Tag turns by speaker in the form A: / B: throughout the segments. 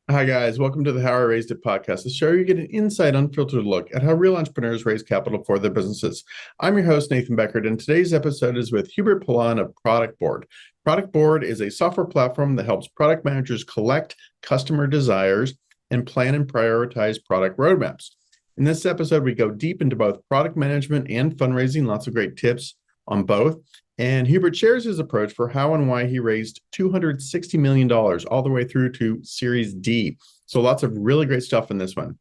A: Hi, guys. Welcome to the How I Raised It podcast, the show where you get an inside, unfiltered look at how real entrepreneurs raise capital for their businesses. I'm your host, Nathan Beckert, and today's episode is with Hubert Palan of Productboard. Productboard is a software platform that helps product managers collect customer desires and plan and prioritize product roadmaps. In this episode, we go deep into both product management and fundraising, lots of great tips on both. And Hubert shares his approach for how and why he raised $260 million all the way through to Series D. So lots of really great stuff in this one.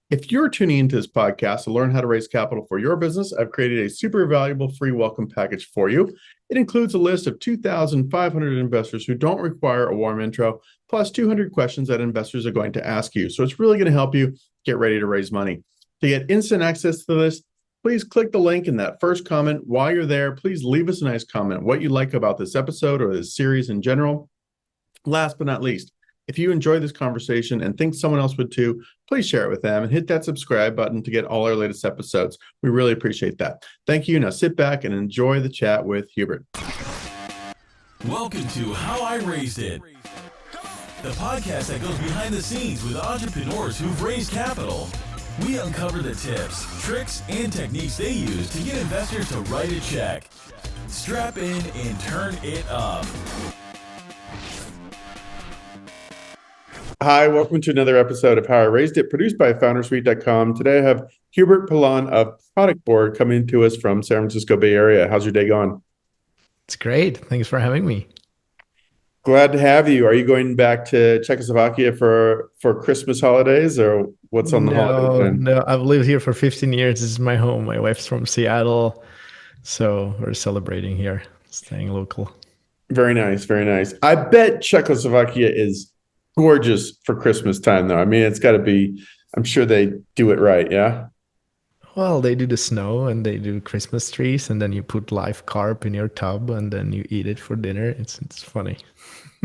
A: If you're tuning into this podcast to learn how to raise capital for your business, I've created a super valuable free welcome package for you. It includes a list of 2,500 investors who don't require a warm intro, plus 200 questions that investors are going to ask you. So it's really going to help you get ready to raise money. To get instant access to this, please click the link in that first comment. While you're there, please leave us a nice comment, what you like about this episode or this series in general. Last but not least, if you enjoy this conversation and think someone else would too, please share it with them and hit that subscribe button to get all our latest episodes. We really appreciate that. Thank you. Now sit back and enjoy the chat with Hubert.
B: Welcome to How I Raised It, the podcast that goes behind the scenes with entrepreneurs who've raised capital. We uncover the tips, tricks, and techniques they use to get investors to write a check. Strap in and turn it up.
A: Hi, welcome to another episode of How I Raised It, produced by foundersuite.com. Today I have Hubert Palan of Productboard coming to us from San Francisco Bay Area. How's your day going?
C: It's great. Thanks for having me.
A: Glad to have you. Are you going back to Czechoslovakia for Christmas holidays, or what's on the holiday plan?
C: No, I've lived here for 15 years. This is my home. My wife's from Seattle, so we're celebrating here, staying local.
A: Very nice, very nice. I bet Czechoslovakia is gorgeous for Christmas time, though. I mean, it's got to be, I'm sure they do it right, yeah?
C: Well, they do the snow and they do Christmas trees, and then you put live carp in your tub and then you eat it for dinner. It's funny.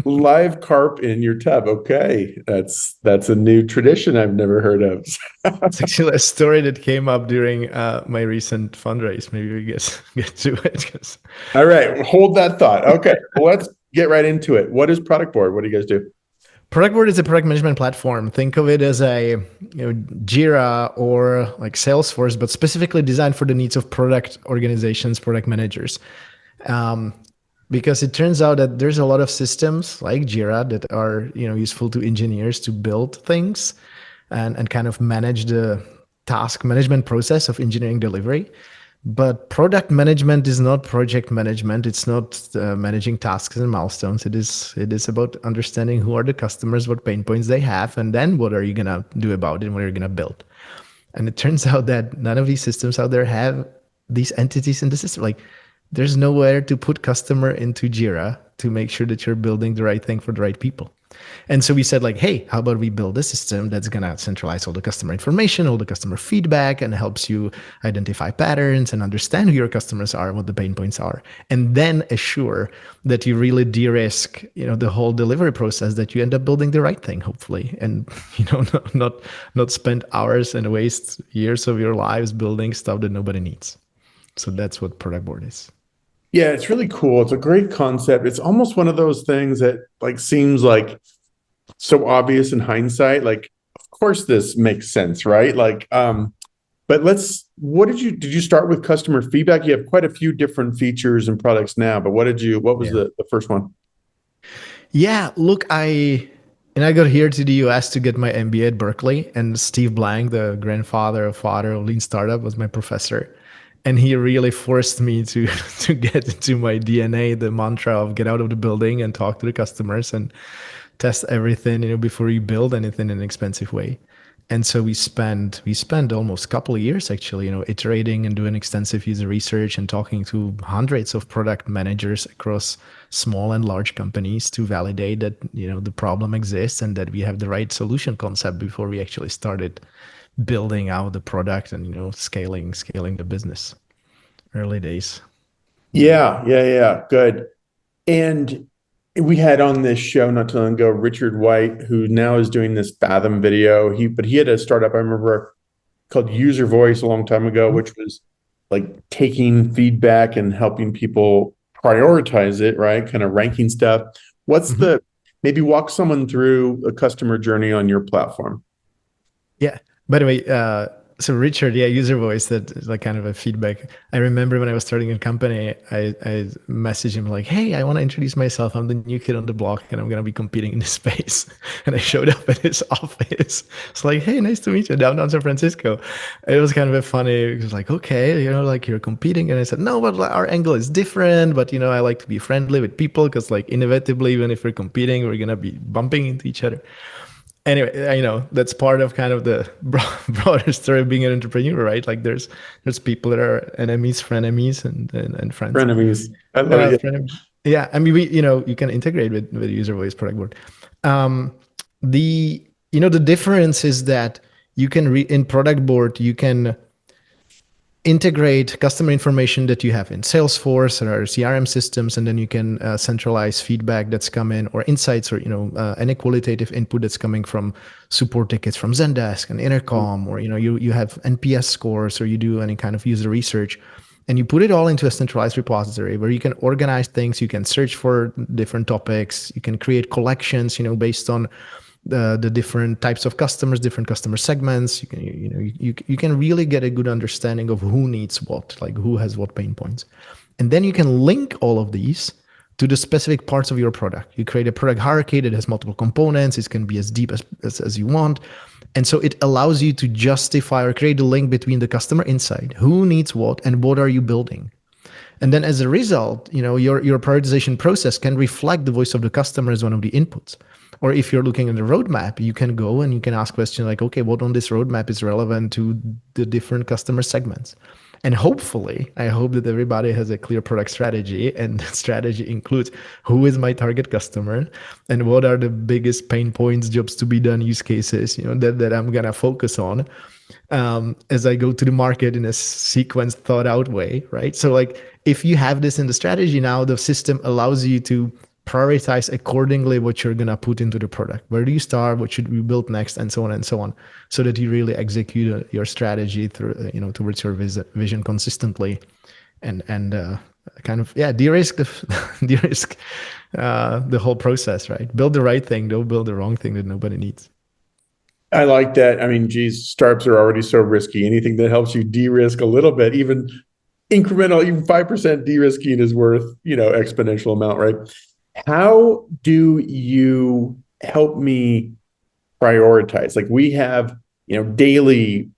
A: Live carp in your tub. Okay. That's a new tradition I've never heard of.
C: It's actually a story that came up during my recent fundraise. Maybe we get to it.
A: All right. Hold that thought. Okay. Well, let's get right into it. What is Productboard? What do you guys do?
C: Productboard is a product management platform. Think of it as a Jira or like Salesforce, but specifically designed for the needs of product organizations, product managers. Because it turns out that there's a lot of systems like Jira that are useful to engineers to build things and kind of manage the task management process of engineering delivery. But product management is not project management. It's not managing tasks and milestones. It is about understanding who are the customers, what pain points they have, and then what are you going to do about it and what are you going to build. And it turns out that none of these systems out there have these entities in the system. Like there's nowhere to put customer into Jira to make sure that you're building the right thing for the right people. And so we said like, hey, how about we build a system that's going to centralize all the customer information, all the customer feedback, and helps you identify patterns and understand who your customers are, what the pain points are, and then assure that you really de-risk, the whole delivery process, that you end up building the right thing, hopefully, and not spend hours and waste years of your lives building stuff that nobody needs. So that's what Productboard is.
A: Yeah, it's really cool. It's a great concept. It's almost one of those things that like seems like so obvious in hindsight. Like, of course this makes sense, right? Like, but did you start with customer feedback? You have quite a few different features and products now, but what was the first one?
C: Yeah, look, I got here to the US to get my MBA at Berkeley, and Steve Blank, the grandfather of father of Lean Startup, was my professor. And he really forced me to get into my DNA, the mantra of get out of the building and talk to the customers and test everything, before you build anything in an expensive way. And so we spent almost a couple of years actually, iterating and doing extensive user research and talking to hundreds of product managers across small and large companies to validate that, the problem exists and that we have the right solution concept before we actually started building out the product and scaling the business. Early days.
A: Yeah, good. And we had on this show not too long ago Richard White, who now is doing this Fathom video. But he had a startup I remember called User Voice a long time ago, which was like taking feedback and helping people prioritize it, right? Kind of ranking stuff. What's maybe walk someone through a customer journey on your platform.
C: Yeah. By the way, so Richard, yeah, user voice, that is like kind of a feedback. I remember when I was starting a company, I messaged him like, hey, I want to introduce myself. I'm the new kid on the block and I'm going to be competing in this space. And I showed up at his office. It's like, hey, nice to meet you, downtown San Francisco. It was kind of a funny, it was like, okay, like you're competing. And I said, no, but our angle is different. But, I like to be friendly with people because like inevitably, even if we're competing, we're going to be bumping into each other. Anyway, I know that's part of kind of the broader story of being an entrepreneur, right? Like there's people that are enemies, frenemies, and friends.
A: Frenemies. I love it.
C: Yeah, I mean, you can integrate with user voice Productboard. The difference is that you can in Productboard you can integrate customer information that you have in Salesforce or CRM systems, and then you can centralize feedback that's come in, or insights, or any qualitative input that's coming from support tickets from Zendesk and Intercom, or you have NPS scores, or you do any kind of user research, and you put it all into a centralized repository where you can organize things. You can search for different topics. You can create collections, based on the different types of customers, different customer segments. You can really get a good understanding of who needs what, like who has what pain points. And then you can link all of these to the specific parts of your product. You create a product hierarchy that has multiple components. It can be as deep as you want. And so it allows you to justify or create a link between the customer insight, who needs what, and what are you building. And then as a result, your prioritization process can reflect the voice of the customer as one of the inputs. Or if you're looking at the roadmap, you can go and you can ask questions like, okay, what on this roadmap is relevant to the different customer segments? And hopefully, I hope that everybody has a clear product strategy, and that strategy includes who is my target customer and what are the biggest pain points, jobs to be done, use cases, that I'm going to focus on as I go to the market in a sequenced, thought out way, right? So like if you have this in the strategy now, the system allows you to prioritize accordingly what you're going to put into the product. Where do you start? What should we build next? And so on, so that you really execute your strategy through, towards your vision consistently, and kind of, de-risk the whole process, right? Build the right thing, don't build the wrong thing that nobody needs.
A: I like that. I mean, geez, startups are already so risky. Anything that helps you de-risk a little bit, even incremental, even 5% de-risking is worth, exponential amount, right? How do you help me prioritize? Like we have, daily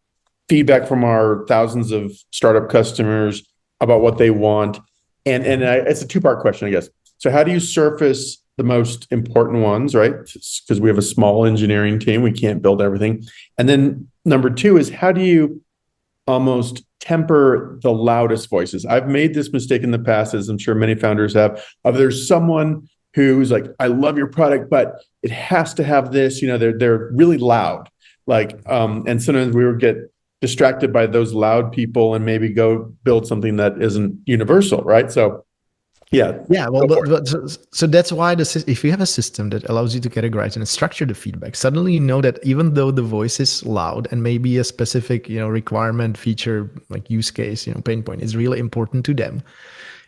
A: feedback from our thousands of startup customers about what they want. And it's a two-part question, I guess. So how do you surface the most important ones, right? Because we have a small engineering team, we can't build everything. And then number two is, how do you almost temper the loudest voices? I've made this mistake in the past, as I'm sure many founders have, of there's someone who's like, I love your product, but it has to have this, they're really loud. Like, and sometimes we would get distracted by those loud people and maybe go build something that isn't universal, right? So well,
C: so that's why if you have a system that allows you to categorize and structure the feedback, suddenly you know that even though the voice is loud and maybe a specific requirement, feature, like use case, pain point is really important to them,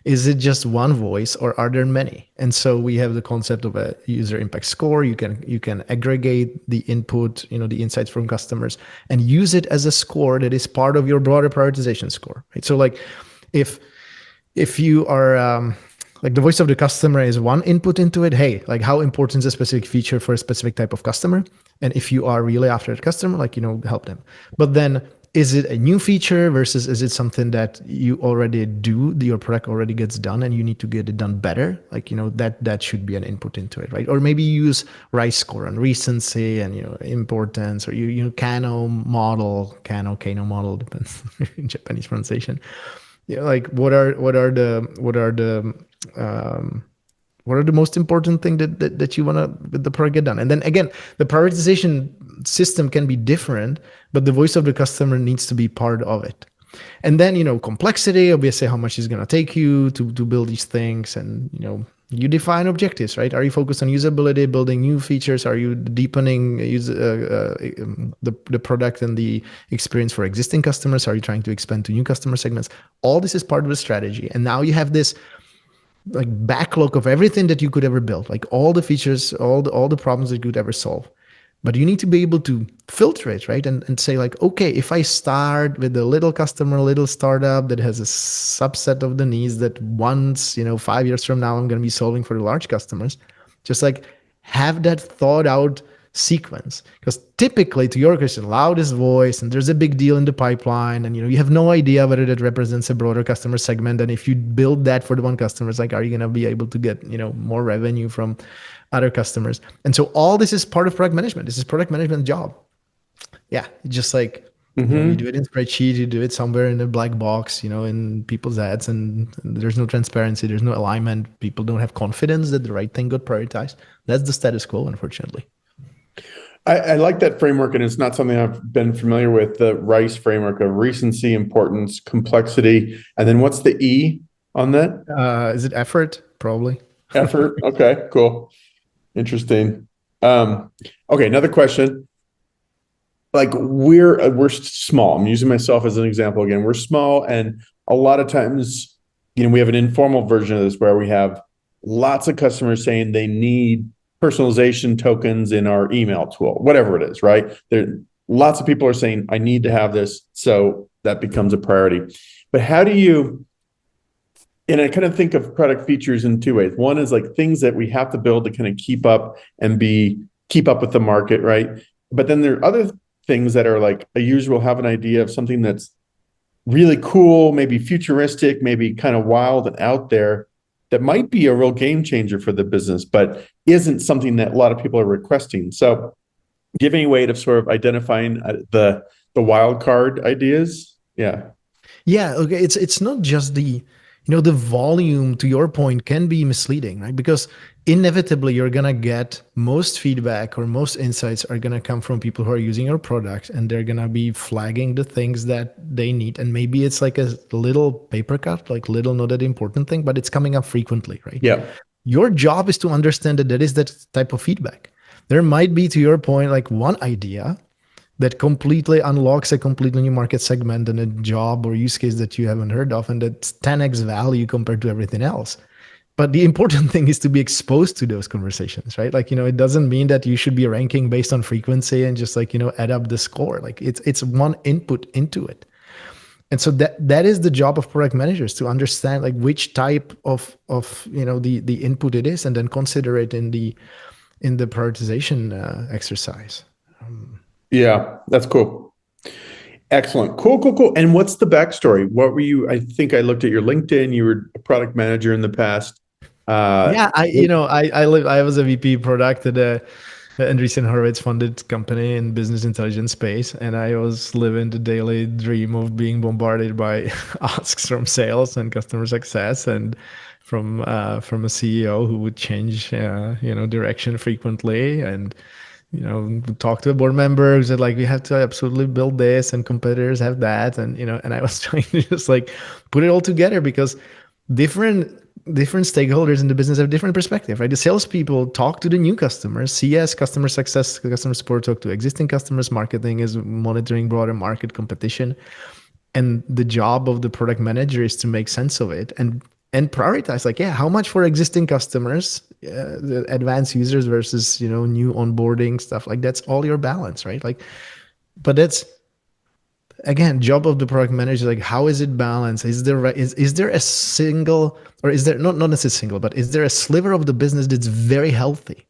C: is it just one voice or are there many? And so we have the concept of a user impact score. You can aggregate the input, the insights from customers, and use it as a score that is part of your broader prioritization score, right? So like if you are like the voice of the customer is one input into it. Hey, like how important is a specific feature for a specific type of customer? And if you are really after a customer, like, help them. But then is it a new feature versus is it something that you already do, your product already gets done and you need to get it done better? Like, that should be an input into it, right? Or maybe you use RICE score on recency and, importance, or you Kano model, depends in Japanese pronunciation. Like what are the most important thing that you want to with the product get done? And then again, the prioritization system can be different, but the voice of the customer needs to be part of it. And then complexity, obviously, how much is going to take you to build these things, and you define objectives, right? Are you focused on usability, building new features? Are you deepening the product and the experience for existing customers? Are you trying to expand to new customer segments? All this is part of the strategy. And now you have this like backlog of everything that you could ever build, like all the features, all the problems that you could ever solve. But you need to be able to filter it, right? And say like, okay, if I start with a little customer, little startup that has a subset of the needs that once, 5 years from now, I'm going to be solving for the large customers, just like have that thought out sequence. Because typically, to your question, loudest voice, and there's a big deal in the pipeline, and you have no idea whether that represents a broader customer segment. And if you build that for the one customer, it's like, are you going to be able to get more revenue from other customers? And so all this is part of product management. This is product management job. Yeah, just like you do it in spreadsheet, you do it somewhere in a black box, in people's heads, and there's no transparency, there's no alignment. People don't have confidence that the right thing got prioritized. That's the status quo, unfortunately.
A: I like that framework, and it's not something I've been familiar with, the RICE framework of recency, importance, complexity, and then what's the E on that?
C: Is it effort? Probably.
A: Effort. Okay, cool. Interesting. Okay, another question. Like we're small. I'm using myself as an example again. We're small, and a lot of times, we have an informal version of this where we have lots of customers saying they need personalization tokens in our email tool, whatever it is, right? There, lots of people are saying, I need to have this. So that becomes a priority. But how do you, and I kind of think of product features in two ways. One is like things that we have to build to kind of keep up with the market, right? But then there are other things that are like, I usually will have an idea of something that's really cool, maybe futuristic, maybe kind of wild and out there, that might be a real game changer for the business, but isn't something that a lot of people are requesting. So give any way of sort of identifying the wild card ideas? Yeah.
C: Yeah. Okay. It's not just the volume, to your point, can be misleading, right? Because inevitably you're going to get most feedback or most insights are going to come from people who are using your product, and they're going to be flagging the things that they need. And maybe it's like a little paper cut, like little, not that important thing, but it's coming up frequently, right?
A: Yeah.
C: Your job is to understand that is that type of feedback. There might be, to your point, like one idea that completely unlocks a completely new market segment and a job or use case that you haven't heard of, and that's 10x value compared to everything else. But the important thing is to be exposed to those conversations, right? Like, it doesn't mean that you should be ranking based on frequency and just like, add up the score. Like it's one input into it. And so that is the job of product managers, to understand like which type of the input it is, and then consider it in the prioritization exercise.
A: Yeah, that's cool. Excellent. Cool. And what's the backstory? What were you? I think I looked at your LinkedIn. You were a product manager in the past.
C: I was a VP product at a Andreessen Horowitz funded company in business intelligence space, and I was living the daily dream of being bombarded by asks from sales and customer success, and from a CEO who would change direction frequently, and talk to a board member who said like, we have to absolutely build this, and competitors have that, and and I was trying to just like put it all together, because different stakeholders in the business have different perspective, right? The salespeople talk to the new customers, CS, customer success, customer support talk to existing customers, marketing is monitoring broader market competition, and the job of the product manager is to make sense of it and prioritize, like, how much for existing customers, the advanced users versus new onboarding stuff. Like that's all your balance, right? Like, but that's again job of the product manager. Like, how is it balanced? Is there a single, or is there not necessarily single, but is there a sliver of the business that's very healthy?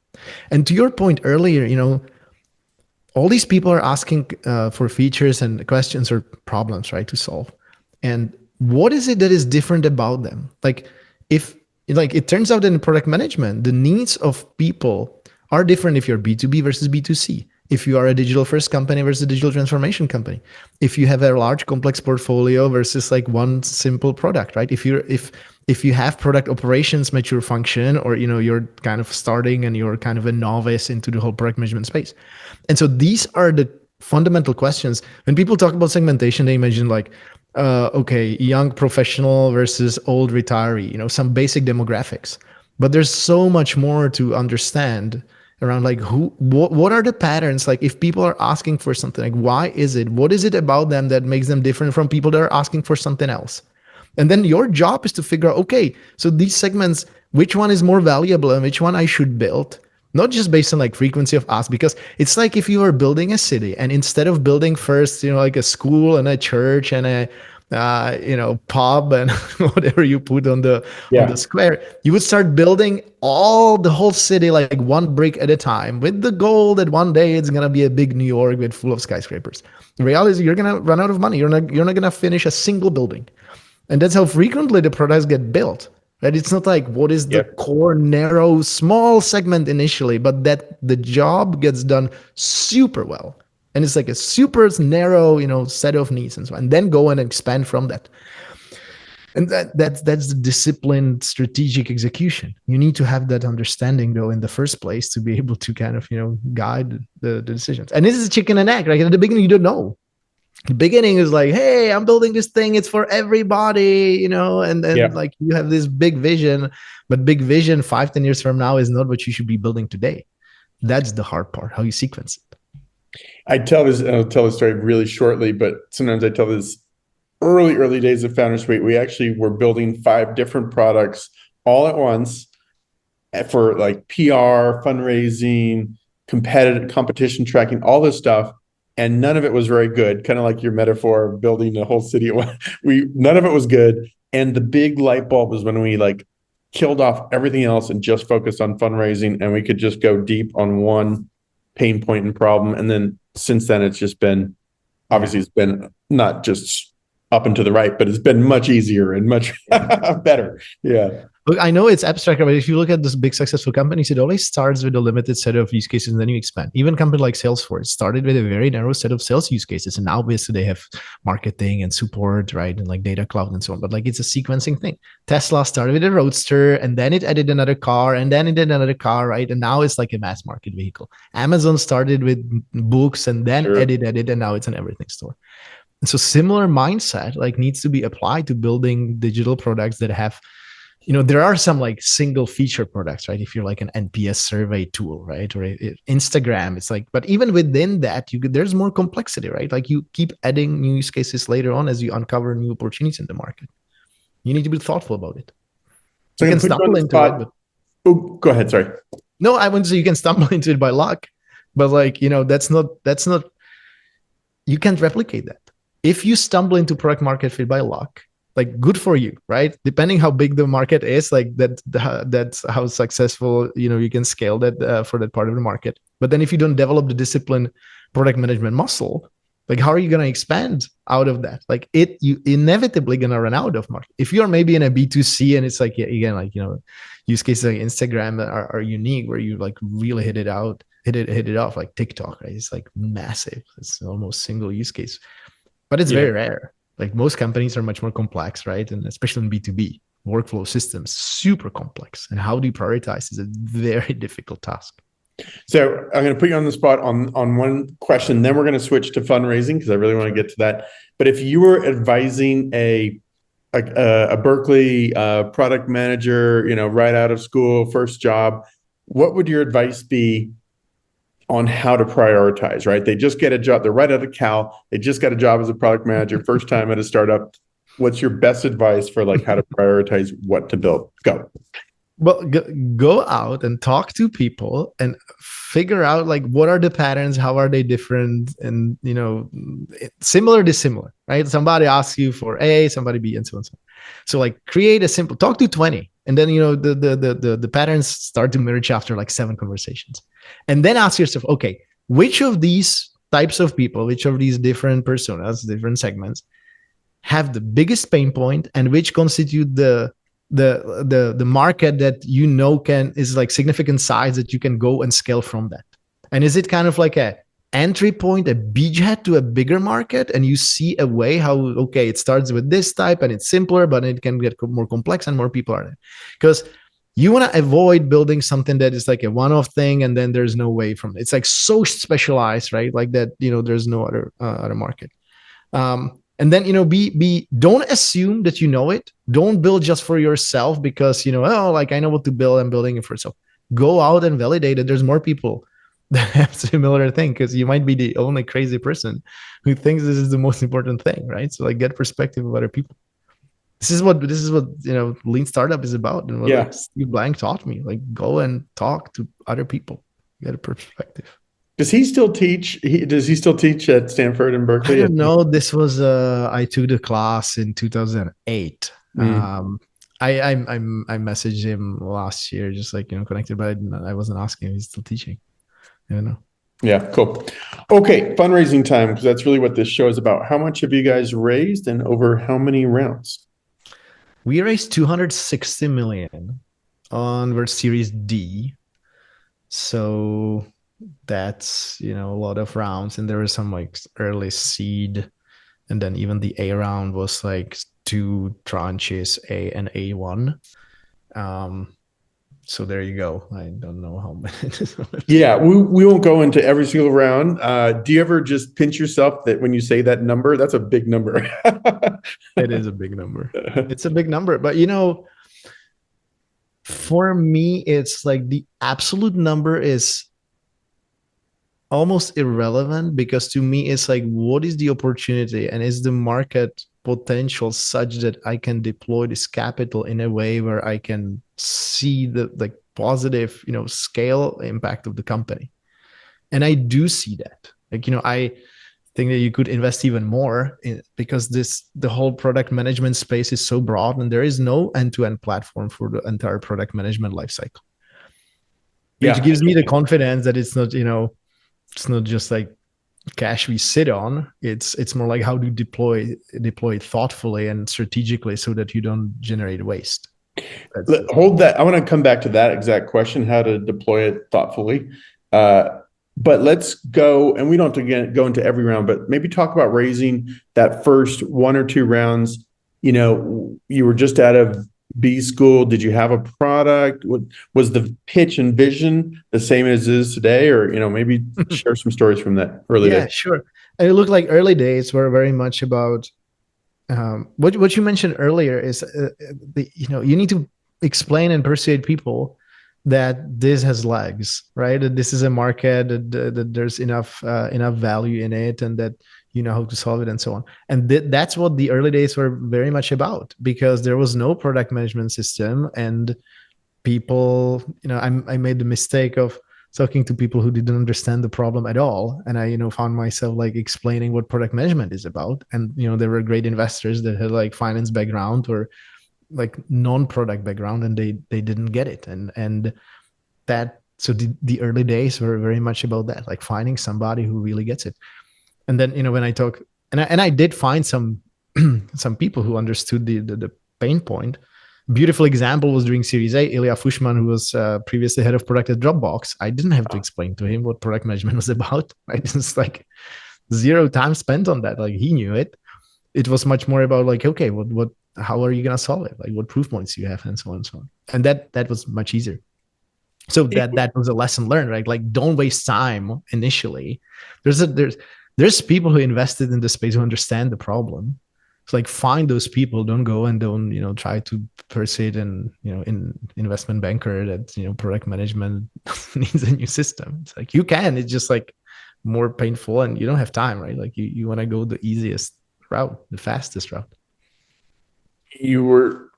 C: And to your point earlier, all these people are asking for features and questions or problems, right, to solve. And what is it that is different about them? Like, if it turns out that in product management, the needs of people are different if you're B2B versus B2C. If you are a digital first company versus a digital transformation company. If you have a large complex portfolio versus like one simple product, right? If you have product operations mature function, or you're kind of starting and you're kind of a novice into the whole product management space. And so these are the fundamental questions. When people talk about segmentation, they imagine like, young professional versus old retiree, some basic demographics. But there's so much more to understand around like what are the patterns? Like if people are asking for something, like why is it? What is it about them that makes them different from people that are asking for something else? And then your job is to figure out, okay, so these segments, which one is more valuable and which one I should build, not just based on like frequency of ask, because it's like if you were building a city and instead of building first, like a school and a church and a pub and whatever you put on the square, you would start building the whole city like one brick at a time with the goal that one day it's gonna be a big New York with full of skyscrapers. The reality is you're gonna run out of money. You're not gonna finish a single building. And that's how frequently the products get built, right? It's not like what is the core, narrow, small segment initially, but that the job gets done super well. And it's like a super narrow, set of needs and so on. And then go and expand from that. And that's the disciplined strategic execution. You need to have that understanding, though, in the first place to be able to kind of, guide the decisions. And this is a chicken and egg. Like at the beginning, you don't know. The beginning is like, hey, I'm building this thing. It's for everybody, and then like you have this big vision, but big vision 5-10 years from now is not what you should be building today. That's the hard part, how you sequence it.
A: I'll tell this story really shortly, but sometimes I tell this early days of Founder Suite. We actually were building 5 different products all at once for like PR, fundraising, competition tracking, all this stuff. And none of it was very good, kind of like your metaphor of building a whole city. None of it was good. And the big light bulb was when we like killed off everything else and just focused on fundraising, and we could just go deep on one pain point and problem. And then since then, it's just been, obviously it's been not just up and to the right, but it's been much easier and much better. Yeah.
C: Look, I know it's abstract, but if you look at these big successful companies, it always starts with a limited set of use cases and then you expand. Even a company like Salesforce started with a very narrow set of sales use cases. And now obviously they have marketing and support, right? And like data cloud and so on. But like it's a sequencing thing. Tesla started with a Roadster and then it added another car and then it did another car, right? And now it's like a mass market vehicle. Amazon started with books and then added, and now it's an everything store. And so similar mindset like needs to be applied to building digital products that have, there are some like single feature products, right? If you're like an NPS survey tool, right? Or Instagram, it's like, but even within that, there's more complexity, right? Like you keep adding new use cases later on as you uncover new opportunities in the market. You need to be thoughtful about it. So you can stumble into it. But,
A: go ahead. Sorry.
C: No, I wouldn't say you can stumble into it by luck, but like, that's not, you can't replicate that. If you stumble into product market fit by luck, like good for you, right? Depending how big the market is, like that's how successful, you can scale that for that part of the market. But then if you don't develop the discipline product management muscle, like how are you going to expand out of that? Like you inevitably going to run out of market. If you're maybe in a B2C and it's like, again, like, use cases like Instagram are unique where you like really hit it off, like TikTok, right? It's like massive. It's almost single use case, but it's very rare. Like most companies are much more complex, right? And especially in B2B, workflow systems, super complex. And how do you prioritize is a very difficult task.
A: So I'm going to put you on the spot on one question. Then we're going to switch to fundraising because I really want to get to that. But if you were advising a Berkeley product manager, right out of school, first job, what would your advice be on how to prioritize, right? They just get a job. They're right out of Cal. They just got a job as a product manager, first time at a startup. What's your best advice for like how to prioritize what to build? Go.
C: Well, go out and talk to people and figure out like what are the patterns, how are they different, and similar, dissimilar, right? Somebody asks you for A, somebody B, and so on. So like create a simple talk to 20, and then the patterns start to merge after like 7 conversations. And then ask yourself, okay, which of these types of people, which of these different personas, different segments have the biggest pain point and which constitute the market that is like significant size that you can go and scale from that. And is it kind of like a entry point, a beachhead to a bigger market? And you see a way how, okay, it starts with this type and it's simpler, but it can get more complex and more people are there. Because you want to avoid building something that is like a one-off thing and then there's no way from it. It's like so specialized, right? Like that, there's no other market. And then, don't assume that you know it. Don't build just for yourself because, like I know what to build. I'm building it for yourself. Go out and validate it. There's more people that have similar thing because you might be the only crazy person who thinks this is the most important thing, right? So like get perspective of other people. This is what lean startup is about, and what
A: Yeah.
C: like Steve Blank taught me. Like, go and talk to other people, get a perspective.
A: Does he still teach? Does he still teach at Stanford and
C: I
A: Berkeley?
C: don't know. This was I took the class in 2008.
A: Mm.
C: I messaged him last year, just like connected, but I wasn't asking if he's still teaching. I don't know.
A: Yeah, cool. Okay, fundraising time, because that's really what this show is about. How much have you guys raised and over how many rounds?
C: We raised 260 million on our Series D. So that's a lot of rounds, and there was some like early seed, and then even the A round was like two tranches, A and A1. So there you go. I don't know how many.
A: Yeah, we won't go into every single round. Do you ever just pinch yourself that when you say that number, that's a big number?
C: It is a big number. It's a big number, but for me, it's like the absolute number is almost irrelevant, because to me it's like, what is the opportunity, and is the market potential such that I can deploy this capital in a way where I can see the like positive scale impact of the company. And I do see that. Like I think that you could invest even more because the whole product management space is so broad, and there is no end-to-end platform for the entire product management lifecycle, which
A: Yeah.
C: gives me the confidence that it's not just like cash we sit on. It's more like, how do you deploy it thoughtfully and strategically so that you don't generate waste.
A: Hold that. I want to come back to that exact question, how to deploy it thoughtfully. But let's go, and we don't have to go into every round, but maybe talk about raising that first one or two rounds. You were just out of B school. Did you have a product? Was the pitch and vision the same as it is today? Or, maybe share some stories from that early days.
C: Yeah, sure. And it looked like early days were very much about what you mentioned earlier is you need to explain and persuade people that this has legs, right? That this is a market, that there's enough value in it, and that you know how to solve it, and so on. And that's what the early days were very much about, because there was no product management system, and people, I made the mistake of talking to people who didn't understand the problem at all, and I found myself like explaining what product management is about. And there were great investors that had like finance background or like non-product background, and they didn't get it. And that, so the early days were very much about that, like finding somebody who really gets it. And then when I talk, and I did find some some people who understood the pain point. Beautiful example was during Series A, Ilya Fushman, who was previously head of product at Dropbox. I didn't have to explain to him what product management was about. Right? It's like zero time spent on that. Like, he knew it. It was much more about like, okay, how are you gonna solve it? Like, what proof points do you have, and so on and so on. And that was much easier. So that was a lesson learned, right? Like, don't waste time initially. There's people who invested in the space who understand the problem. It's like, find those people. Don't go and don't try to persuade an investment banker that product management needs a new system. It's like, you can. It's just like more painful, and you don't have time, right? Like, you want to go the easiest route, the fastest route.
A: You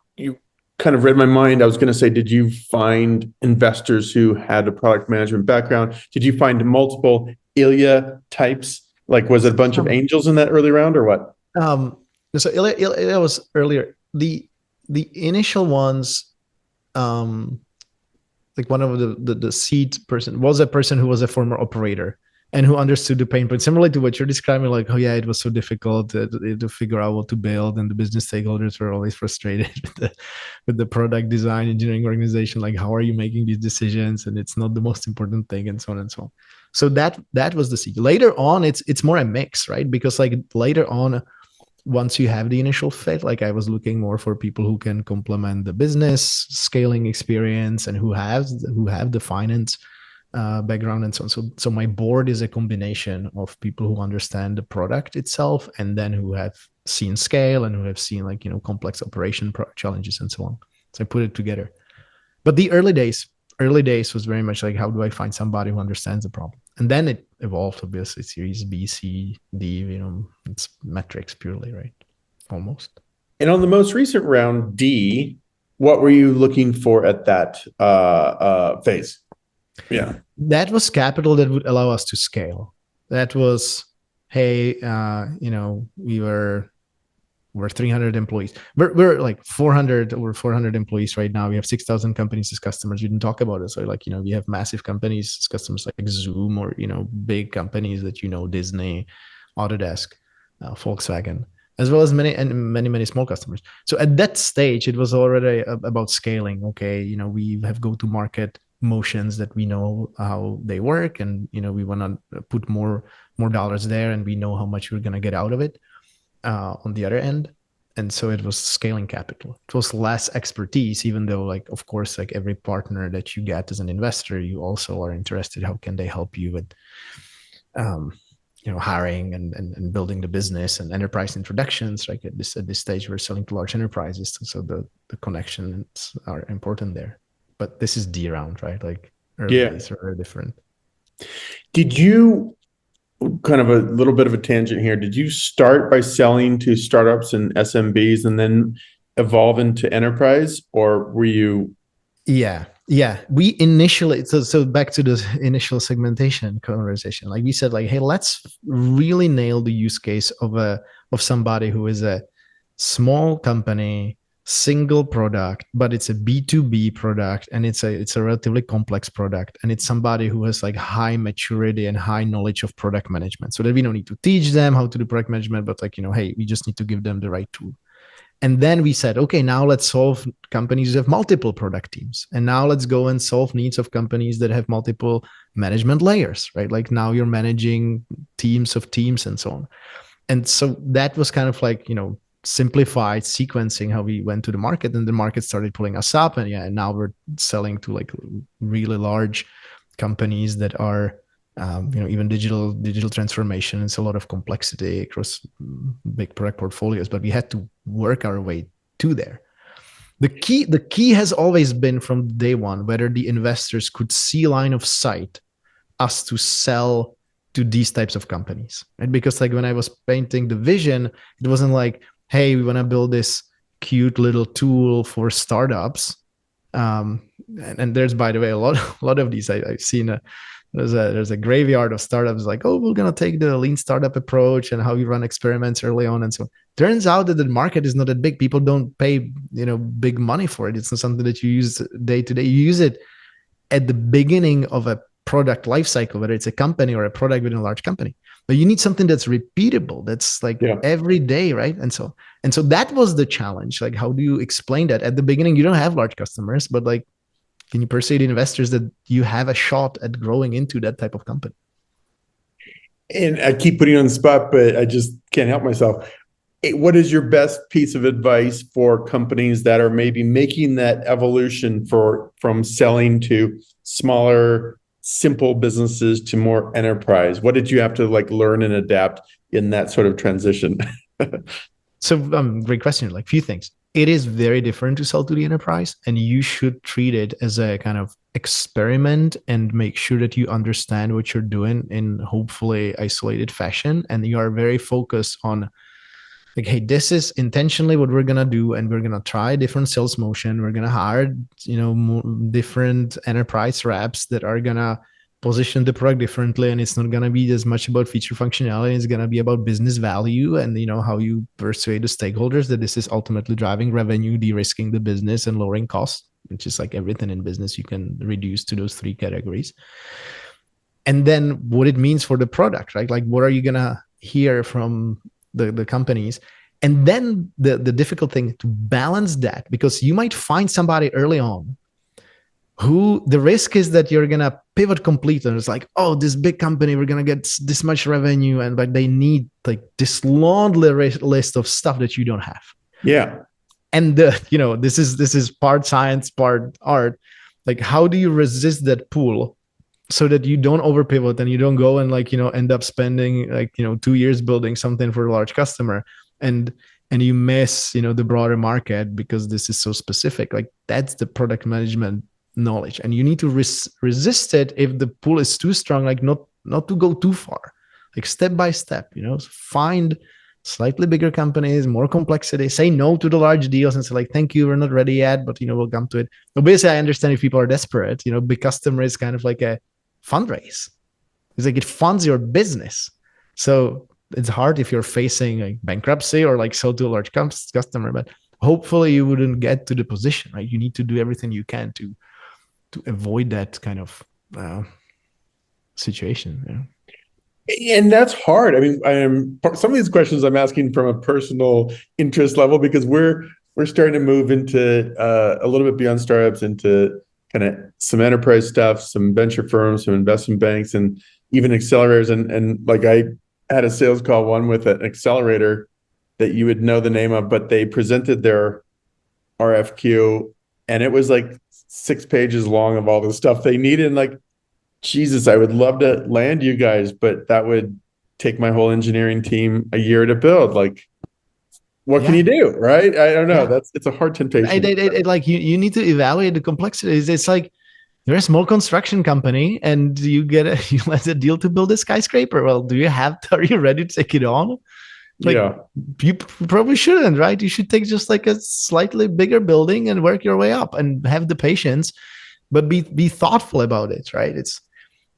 A: kind of read my mind. I was going to say, did you find investors who had a product management background? Did you find multiple Ilya types? Like, was it a bunch of angels in that early round, or what?
C: So Ilya was earlier. The initial ones, like one of the seed person was a person who was a former operator and who understood the pain point, similarly to what you're describing. Like, oh yeah, it was so difficult to figure out what to build, and the business stakeholders were always frustrated with the product design engineering organization. Like, how are you making these decisions? And it's not the most important thing, and so on and so on. So that was the seed. Later on, it's more a mix, right? Because like later on, once you have the initial fit, like I was looking more for people who can complement the business scaling experience and who have the finance background and so on. So my board is a combination of people who understand the product itself, and then who have seen scale and who have seen like complex operation challenges and so on. So I put it together. But the early days was very much like, how do I find somebody who understands the problem? And then it evolved, obviously, Series B, C, D, it's metrics purely, right? Almost.
A: And on the most recent round, D, what were you looking for at that phase? Yeah.
C: That was capital that would allow us to scale. That was, hey, we're 300 employees. We're like 400 over 400 employees right now. We have 6,000 companies as customers. We didn't talk about it. So like, we have massive companies as customers like Zoom, or, big companies that, Disney, Autodesk, Volkswagen, as well as many small customers. So at that stage, it was already about scaling. Okay, we have go-to-market motions that we know how they work, and we want to put more dollars there, and we know how much we're going to get out of it on the other end. And so it was scaling capital. It was less expertise, even though, like, of course, like every partner that you get as an investor, you also are interested, how can they help you with hiring and building the business and enterprise introductions. Like at this stage, we're selling to large enterprises, so the connections are important there. But this is D round, right? Like early days are very different.
A: Did you, kind of a little bit of a tangent here, did you start by selling to startups and SMBs and then evolve into enterprise, or were you?
C: Yeah. We initially, so back to the initial segmentation conversation, like we said, like, hey, let's really nail the use case of somebody who is a small company, single product, but it's a B2B product, and it's a relatively complex product, and it's somebody who has like high maturity and high knowledge of product management, so that we don't need to teach them how to do product management, but like, hey, we just need to give them the right tool. And then we said, okay, now let's solve companies who have multiple product teams. And now let's go and solve needs of companies that have multiple management layers, right? Like now you're managing teams of teams and so on. And so that was kind of like, simplified sequencing how we went to the market, and the market started pulling us up. And now we're selling to like really large companies that are, even digital transformation. It's a lot of complexity across big product portfolios, but we had to work our way to there. The key has always been from day one, whether the investors could see line of sight us to sell to these types of companies, right? Because like when I was painting the vision, it wasn't like, hey, we want to build this cute little tool for startups. And there's, by the way, a lot of these. I've seen there's a graveyard of startups like, oh, we're going to take the lean startup approach and how we run experiments early on. And so turns out that the market is not that big. People don't pay, big money for it. It's not something that you use day to day. You use it at the beginning of a product lifecycle, whether it's a company or a product within a large company. But you need something that's repeatable, that's like every day, right? And so that was the challenge. Like, how do you explain that? At the beginning, you don't have large customers, but like, can you persuade investors that you have a shot at growing into that type of company?
A: And I keep putting you on the spot, but I just can't help myself. What is your best piece of advice for companies that are maybe making that evolution from selling to smaller, simple businesses to more enterprise? What did you have to like learn and adapt in that sort of transition?
C: So great question. Like, few things. It is very different to sell to the enterprise, and you should treat it as a kind of experiment and make sure that you understand what you're doing in hopefully isolated fashion. And you are very focused on like, hey, this is intentionally what we're going to do. And we're going to try different sales motion. We're going to hire, more different enterprise reps that are going to position the product differently. And it's not going to be as much about feature functionality. It's going to be about business value and, how you persuade the stakeholders that this is ultimately driving revenue, de-risking the business, and lowering costs, which is like everything in business you can reduce to those three categories. And then what it means for the product, right? Like, what are you going to hear from the companies? And then the difficult thing to balance that, because you might find somebody early on who the risk is that you're going to pivot completely. And it's like, oh, this big company, we're going to get this much revenue. But they need like this long list of stuff that you don't have.
A: Yeah.
C: And this is part science, part art. Like, how do you resist that pull so that you don't over pivot and you don't go and like, end up spending like, 2 years building something for a large customer and you miss, the broader market because this is so specific. Like, that's the product management knowledge, and you need to resist it if the pull is too strong, like not to go too far, like step by step, find slightly bigger companies, more complexity, say no to the large deals and say like, thank you, we're not ready yet, but we'll come to it. Obviously, I understand if people are desperate. Big customer is kind of like a fundraise. It's like it funds your business. So it's hard if you're facing like bankruptcy or like sell to a large customer, but hopefully you wouldn't get to the position, right? You need to do everything you can to avoid that kind of situation.
A: And that's hard. I mean, some of these questions I'm asking from a personal interest level because we're starting to move into a little bit beyond startups into kind of some enterprise stuff, some venture firms, some investment banks, and even accelerators. And like I had a sales call one with an accelerator that you would know the name of, but they presented their RFQ and it was like 6 pages long of all the stuff they needed. And like, Jesus, I would love to land you guys, but that would take my whole engineering team a year to build. Like, what can you do, right? I don't know. It's a hard temptation.
C: Like you need to evaluate the complexities. It's like you're a small construction company and you let a deal to build a skyscraper. Well, are you ready to take it on? Like, you probably shouldn't, right? You should take just like a slightly bigger building and work your way up and have the patience, but be thoughtful about it, right?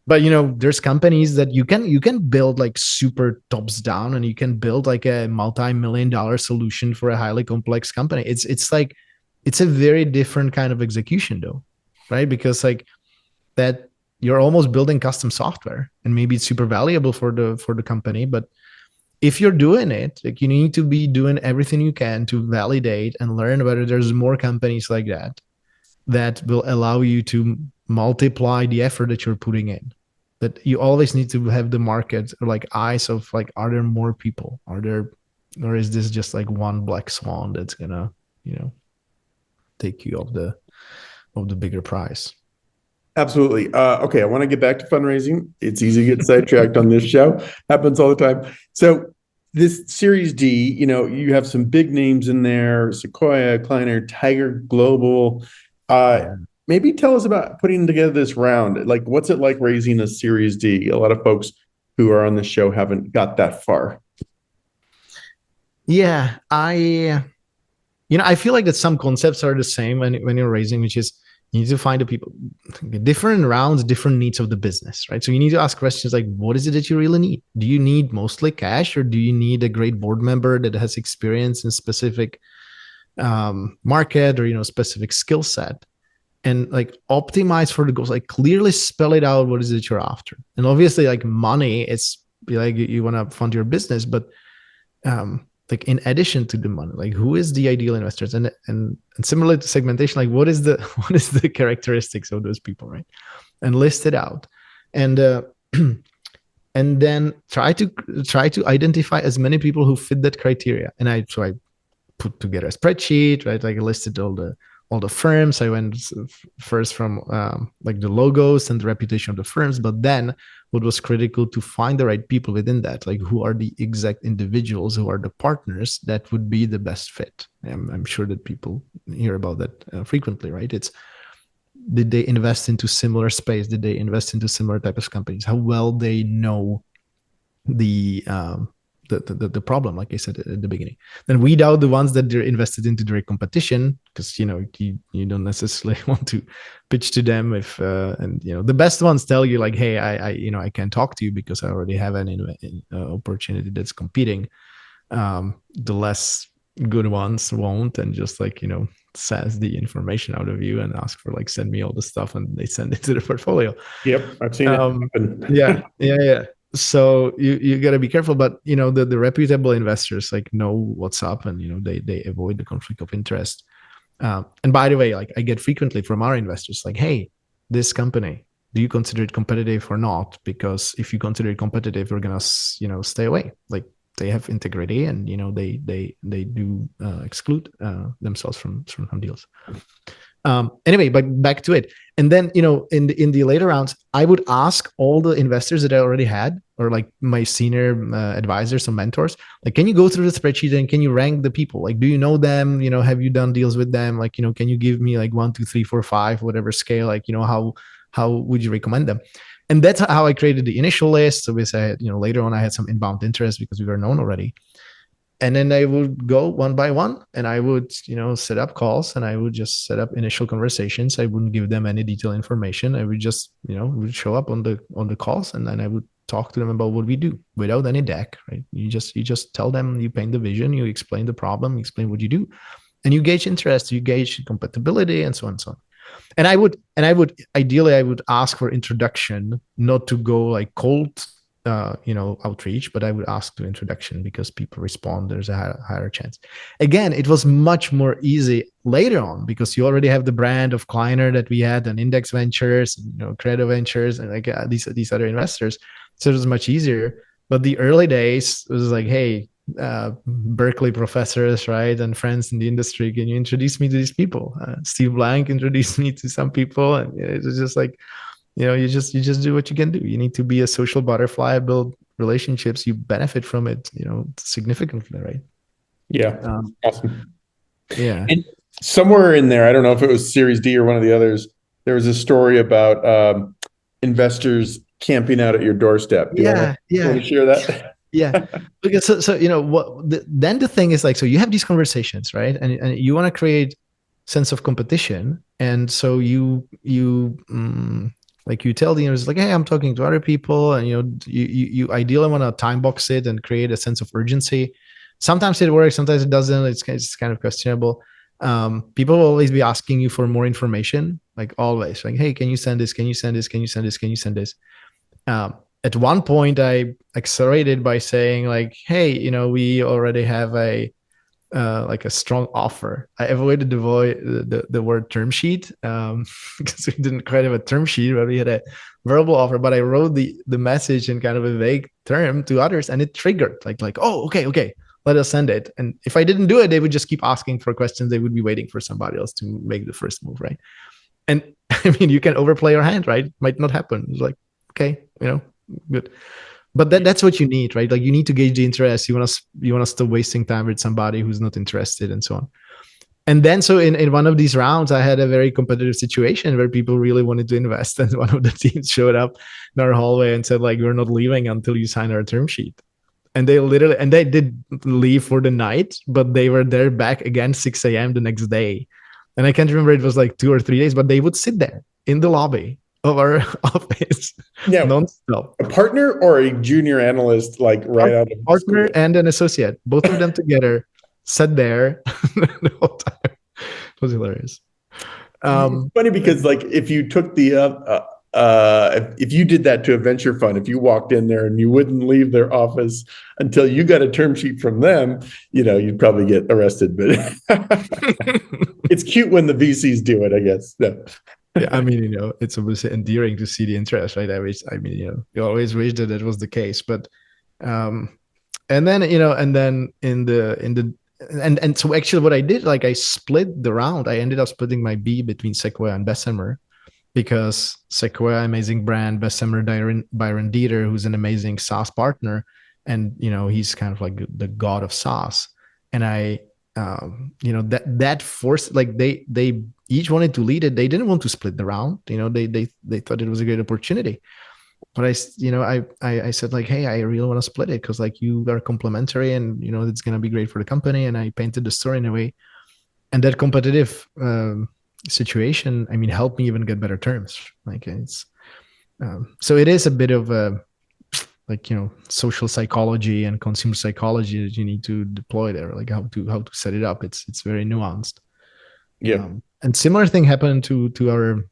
C: But there's companies that you can build like super tops down, and you can build like a multi-million-dollar solution for a highly complex company. It's like it's a very different kind of execution though, right? Because like that you're almost building custom software, and maybe it's super valuable for the company, but if you're doing it, like you need to be doing everything you can to validate and learn whether there's more companies like that will allow you to multiply the effort that you're putting in. That you always need to have the market or like eyes of like, are there more people? Or is this just like one black swan that's gonna, take you off the bigger prize?
A: Absolutely. Okay, I want to get back to fundraising. It's easy to get sidetracked on this show. Happens all the time. So this Series D, you have some big names in there: Sequoia, Kleiner, Tiger Global. Maybe tell us about putting together this round. Like, what's it like raising a Series D? A lot of folks who are on the show haven't got that far.
C: Yeah, I feel like that some concepts are the same when you're raising, which is you need to find the people, different rounds, different needs of the business, right? So you need to ask questions like, what is it that you really need? Do you need mostly cash, or do you need a great board member that has experience in specific market or specific skill set? And like optimize for the goals, like clearly spell it out. What is it you're after? And obviously like money, it's like you want to fund your business, but like in addition to the money, like who is the ideal investors? And similar to segmentation, like what is the characteristics of those people, right? And list it out. And and then try to identify as many people who fit that criteria. And I put together a spreadsheet, right? Like I listed all the firms. I went first from like the logos and the reputation of the firms, but then what was critical to find the right people within that, like who are the exact individuals, who are the partners that would be the best fit. I'm sure that people hear about that frequently, right? Did they invest into similar space? Did they invest into similar type of companies? How well they know the problem, like I said at the beginning. Then weed out the ones that they're invested into direct competition, because you don't necessarily want to pitch to them if the best ones tell you like, hey, I can't talk to you because I already have an opportunity that's competing. The less good ones won't, and just like says the information out of you and ask for like, send me all the stuff, and they send it to the portfolio.
A: Yep, I've seen it.
C: Yeah. So you got to be careful, but the reputable investors like know what's up, and they avoid the conflict of interest. And by the way, like I get frequently from our investors like, hey, this company, do you consider it competitive or not? Because if you consider it competitive, we're gonna stay away. Like they have integrity, and they do exclude themselves from some deals. Anyway, but back to it. And then, in the later rounds, I would ask all the investors that I already had, or like my senior advisors and mentors, like, can you go through the spreadsheet and can you rank the people? Like, do you know them? Have you done deals with them? Like, can you give me like 1, 2, 3, 4, 5, whatever scale, like, how would you recommend them? And that's how I created the initial list. So we said, later on I had some inbound interest because we were known already. And then I would go one by one, and I would, set up calls, and I would just set up initial conversations. I wouldn't give them any detailed information. I would just, would show up on the calls, and then I would talk to them about what we do without any deck, right? You just tell them, you paint the vision, you explain the problem, you explain what you do, and you gauge interest, you gauge compatibility, and so on and so on. And I would ideally, I would ask for introduction, not to go like cold, outreach, but I would ask to introduction, because people respond. There's a higher chance. Again, it was much more easy later on, because you already have the brand of Kleiner that we had, and Index Ventures, Credo Ventures, and like these other investors. So it was much easier. But the early days, it was like, hey, Berkeley professors, right, and friends in the industry, can you introduce me to these people? Steve Blank introduced me to some people, and it was just like, you just do what you can do. You need to be a social butterfly, build relationships. You benefit from it, significantly, right?
A: Yeah, awesome.
C: Yeah.
A: And somewhere in there, I don't know if it was Series D or one of the others, there was a story about investors camping out at your doorstep. Do you want to share that?
C: Yeah, because so then the thing is, like, so you have these conversations, right, and you want to create sense of competition, and so you like you tell the investors, like, hey, I'm talking to other people, and you ideally want to time box it and create a sense of urgency. Sometimes it works, sometimes it doesn't. It's kind of questionable. People will always be asking you for more information, like always, like, hey, can you send this? Can you send this? Can you send this? Can you send this? At one point, I accelerated by saying, like, hey, we already have a strong offer. I avoided the word term sheet, because we didn't quite have a term sheet, but we had a verbal offer. But I wrote the message in kind of a vague term to others, and it triggered like, oh, okay, let us send it. And if I didn't do it, they would just keep asking for questions. They would be waiting for somebody else to make the first move, right? And I mean, you can overplay your hand, right? It might not happen. It's like, okay, good. But that's what you need, right? Like, you need to gauge the interest. You want to stop wasting time with somebody who's not interested, and so on. And then, so in one of these rounds, I had a very competitive situation where people really wanted to invest, and one of the teams showed up in our hallway and said, like, we're not leaving until you sign our term sheet. And they did leave for the night, but they were there back again 6 a.m. the next day. And I can't remember, it was like 2 or 3 days, but they would sit there in the lobby of our office, nonstop.
A: A partner or a junior analyst, like right out of
C: partner school? And an associate, both of them together, sat there the whole time. It was hilarious.
A: It's funny because, like, if you took if you did that to a venture fund, if you walked in there and you wouldn't leave their office until you got a term sheet from them, you'd probably get arrested. But it's cute when the VCs do it, I guess. No.
C: Yeah, I mean, it's obviously endearing to see the interest, right? You always wish that it was the case, but, and then so actually what I did, like, I split the round. I ended up splitting my B between Sequoia and Bessemer, because Sequoia, amazing brand, Bessemer, Byron Dieter, who's an amazing SaaS partner, and he's kind of like the god of SaaS. And I, that forced, like, they each wanted to lead it. They didn't want to split the round. They thought it was a great opportunity. But I said, like, hey, I really want to split it, because, like, you are complementary, and it's going to be great for the company. And I painted the story in a way, and that competitive situation, I mean, helped me even get better terms. Like, it's so it is a bit of a, like, social psychology and consumer psychology that you need to deploy there, like how to set it up. It's very nuanced.
A: Yeah.
C: And similar thing happened to our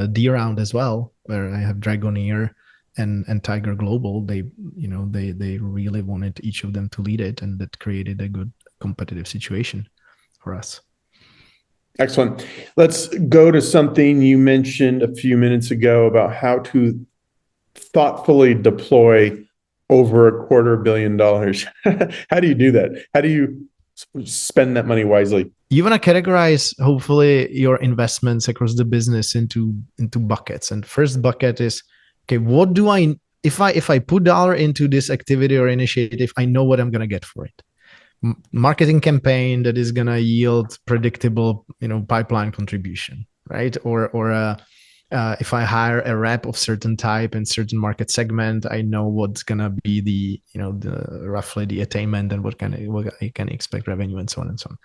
C: D round as well, where I have Dragoneer and Tiger Global. They really wanted each of them to lead it, and that created a good competitive situation for us.
A: Excellent. Let's go to something you mentioned a few minutes ago about how to thoughtfully deploy over $250 million. How do you do that? How do you spend that money wisely?
C: You want to categorize, hopefully, your investments across the business into buckets. And first bucket is, okay, what do I, if I put dollar into this activity or initiative, I know what I'm going to get for it. Marketing campaign that is going to yield predictable, pipeline contribution, right? Or If I hire a rep of certain type and certain market segment, I know what's gonna be the roughly the attainment and what I can expect revenue and so on and so on.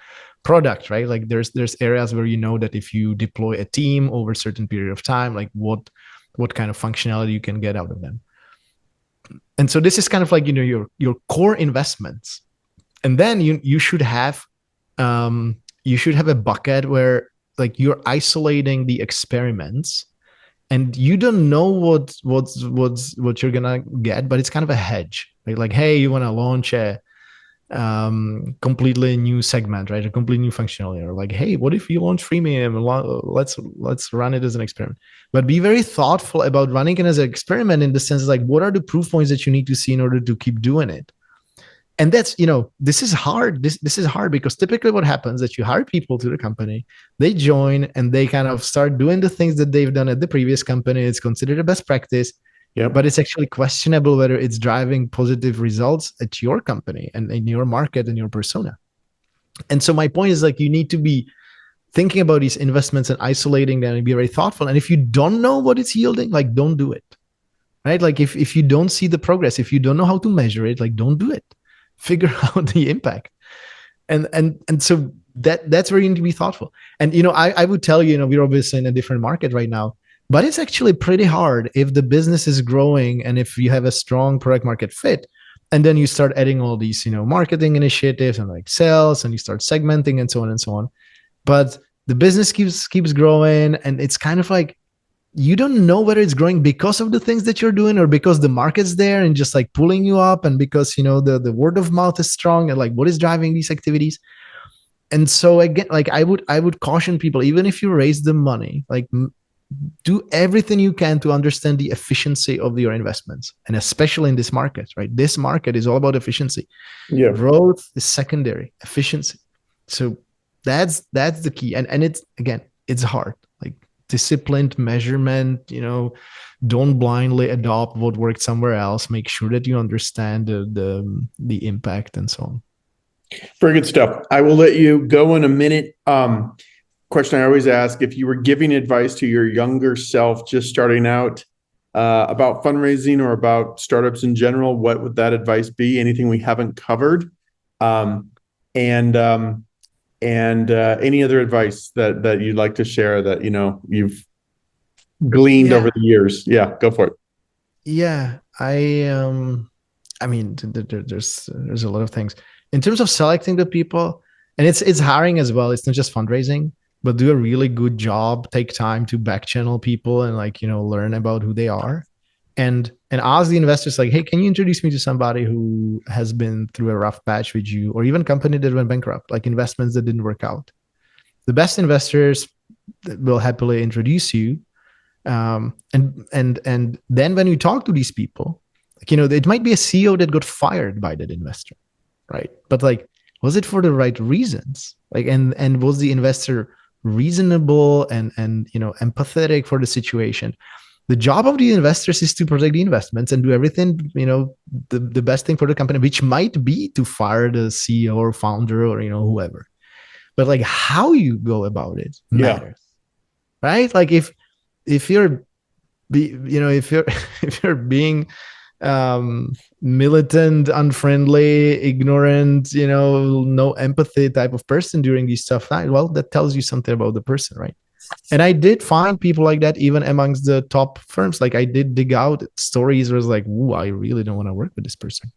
C: Product, right? Like there's areas where you know that if you deploy a team over a certain period of time, like what kind of functionality you can get out of them. And so this is kind of like your core investments, and then you should have a bucket where like you're isolating the experiments, and you don't know what you're gonna get, but it's kind of a hedge. Like hey, you want to launch a completely new segment, right? A completely new functionality, or like hey, what if you launch freemium? Let's run it as an experiment. But be very thoughtful about running it as an experiment in the sense like what are the proof points that you need to see in order to keep doing it. And that's, this is hard. This is hard because typically what happens is that you hire people to the company, they join and they kind of start doing the things that they've done at the previous company. It's considered a best practice, but it's actually questionable whether it's driving positive results at your company and in your market and your persona. And so my point is like, you need to be thinking about these investments and isolating them and be very thoughtful. And if you don't know what it's yielding, like don't do it, right? Like if you don't see the progress, if you don't know how to measure it, like don't do it. Figure out the impact, and so that's where you need to be thoughtful. And I would tell you, we're obviously in a different market right now, but it's actually pretty hard if the business is growing and if you have a strong product market fit, and then you start adding all these marketing initiatives and like sales, and you start segmenting and so on and so on. But the business keeps growing, and it's kind of like you don't know whether it's growing because of the things that you're doing or because the market's there and just like pulling you up, and because the word of mouth is strong, and like what is driving these activities. And so again, like I would caution people, even if you raise the money, like do everything you can to understand the efficiency of your investments, and especially in this market, right? This market is all about efficiency. Growth is secondary, efficiency. So that's the key. And it's hard. Like disciplined measurement, don't blindly adopt what worked somewhere else. Make sure that you understand the impact and so on.
A: Very good stuff. I will let you go in a minute. Question I always ask: if you were giving advice to your younger self just starting out about fundraising or about startups in general, what would that advice be? Anything we haven't covered? And any other advice that you'd like to share that you've gleaned over the years? Yeah, go for it.
C: Yeah, I mean, there's a lot of things in terms of selecting the people, and it's hiring as well. It's not just fundraising, but do a really good job. Take time to back channel people and learn about who they are, and ask the investors like, hey, can you introduce me to somebody who has been through a rough patch with you, or even company that went bankrupt, like investments that didn't work out. The best investors will happily introduce you. And then when you talk to these people, it might be a CEO that got fired by that investor, right? But was it for the right reasons? And was the investor reasonable and empathetic for the situation? The job of the investors is to protect the investments and do everything, the best thing for the company, which might be to fire the CEO or founder or, whoever. But how you go about it matters, right? Like if you're being militant, unfriendly, ignorant, no empathy type of person during these tough times, well, that tells you something about the person, right? And I did find people like that even amongst the top firms. Like I did dig out stories where it's like, ooh, I really don't want to work with this person.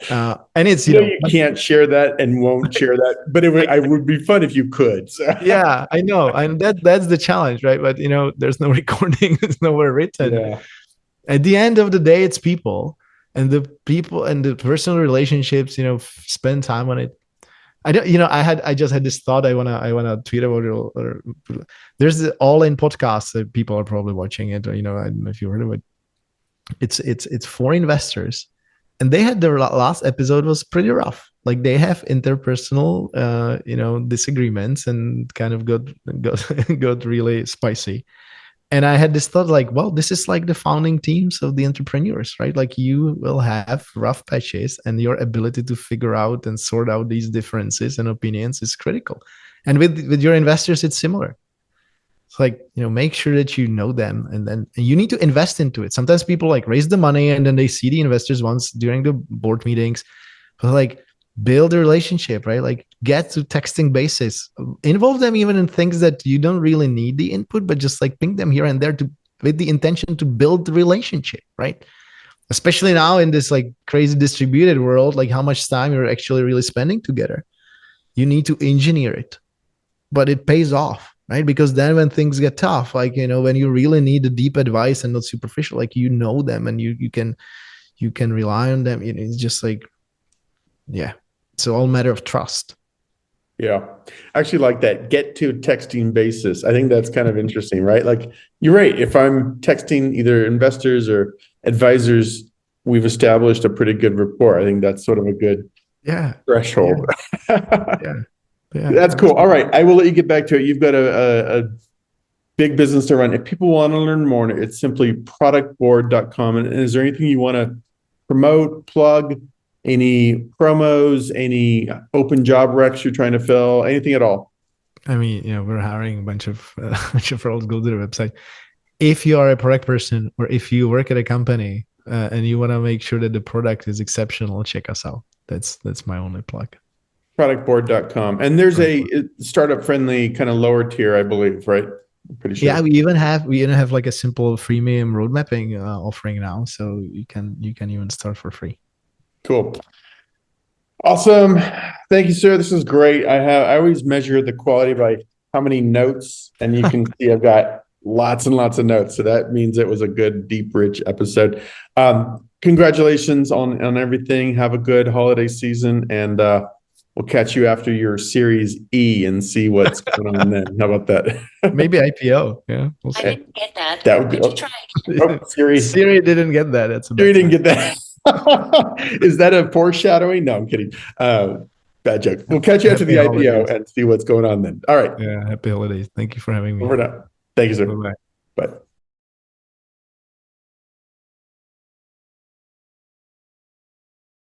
C: And it's
A: you can't share that and won't share that, but it would be fun if you could. So.
C: Yeah, I know, and that's the challenge, right? But there's no recording, there's nowhere written. Yeah. At the end of the day, it's people, and the people and the personal relationships. Spend time on it. I just had this thought. I wanna tweet about it. Or there's the All In podcast that people are probably watching it. Or I don't know if you heard of it. It's for investors, and they had their last episode was pretty rough. Like they have interpersonal, disagreements, and kind of got really spicy. And I had this thought well, this is like the founding teams of the entrepreneurs, right? Like you will have rough patches, and your ability to figure out and sort out these differences and opinions is critical. And with your investors, it's similar. It's like, make sure that you know them, and you need to invest into it. Sometimes people like raise the money and then they see the investors once during the board meetings, but like build a relationship, right? Like get to texting basis, involve them even in things that you don't really need the input, but just like ping them here and there with the intention to build the relationship, right? Especially now in this like crazy distributed world, like how much time you're actually really spending together. You need to engineer it, but it pays off, right? Because then when things get tough, like, when you really need the deep advice and not superficial, like, them and you can rely on them. It's just like, yeah, it's all a matter of trust.
A: Yeah. I actually like that get to texting basis. I think that's kind of interesting, right? Like you're right. If I'm texting either investors or advisors, we've established a pretty good rapport. I think that's sort of a good threshold.
C: Yeah.
A: That's cool. All right. I will let you get back to it. You've got a big business to run. If people want to learn more, it's simply productboard.com. And is there anything you want to promote, plug, any promos, any open job recs you're trying to fill, anything at all?
C: I mean, we're hiring a bunch of roles. Go to the website. If you are a product person or if you work at a company and you want to make sure that the product is exceptional, check us out. That's my only plug.
A: Productboard.com. And there's a startup friendly kind of lower tier, I believe, right? I'm pretty sure.
C: Yeah, we even have like a simple freemium road mapping offering now. So you can even start for free.
A: Cool. Awesome. Thank you, sir. This is great. I always measure the quality by how many notes, and you can see I've got lots and lots of notes. So that means it was a good, deep, rich episode. Congratulations on everything. Have a good holiday season, and we'll catch you after your Series E and see what's going on then. How about that?
C: Maybe IPO. Yeah.
D: We'll see. I didn't get that.
A: That would be.
C: Siri didn't get that. That's
A: Siri didn't get that. Is that a foreshadowing? No, I'm kidding. Bad joke. We'll catch you after the IPO and see what's going on then. All right.
C: Yeah. Happy holidays. Thank you for having me.
A: Over now. Thank you, sir.
C: Bye-bye.
A: Bye.